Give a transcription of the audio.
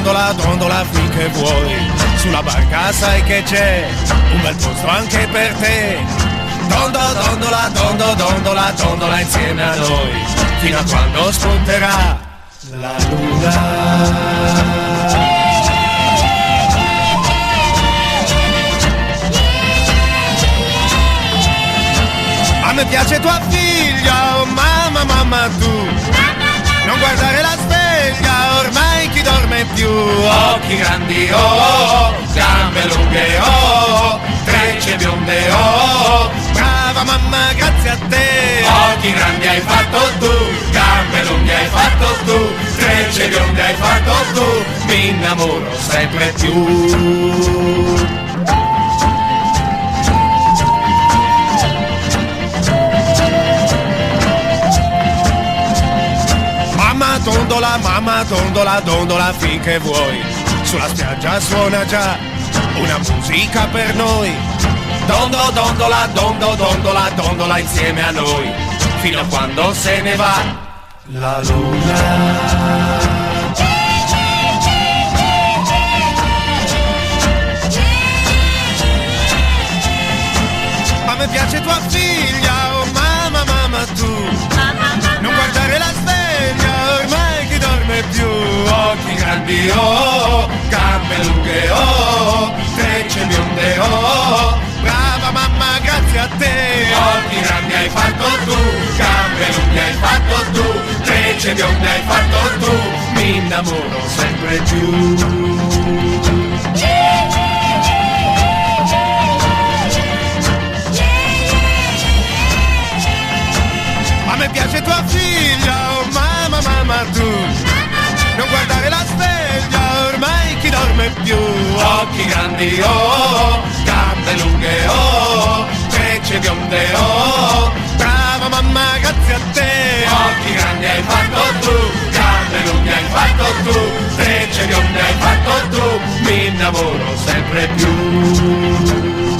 dondola, dondola finché vuoi. Sulla barca sai che c'è un bel posto anche per te. Dondola, dondola, dondola insieme a noi, fino a quando spunterà la luna. A me piace tua figlia, oh mamma, mamma tu. Non guardare la sveglia, ormai chi dorme più. Occhi grandi, oh, gambe lunghe, oh, trecce bionde, oh. Brava mamma, grazie a te. Occhi grandi hai fatto tu, gambe lunghe hai fatto tu, trecce bionde hai fatto tu. Mi innamoro sempre più. Mamma dondola, dondola finché vuoi. Sulla spiaggia suona già una musica per noi. Dondola, dondola, dondola insieme a noi, fino a quando se ne va la luna. A me piace tua figlia, oh mamma, mamma tu. Non guardare la sveglia, ormai chi dorme più. Occhi grandi, oh, gambe lunghe, oh, trecce bionde, oh. Brava mamma, grazie a te. Occhi grandi hai fatto tu, gambe lunghe hai fatto tu, trecce bionde hai fatto tu. Mi innamoro sempre più. A me piace tua figlia, oh mamma, mamma tu. Non guardare la sveglia, ormai chi dorme più. Occhi grandi, oh, gambe lunghe, oh, trecce bionde, oh. Brava mamma, grazie a te. Occhi grandi hai fatto tu, gambe lunghe hai fatto tu, trecce bionde hai fatto tu. Mi innamoro sempre più.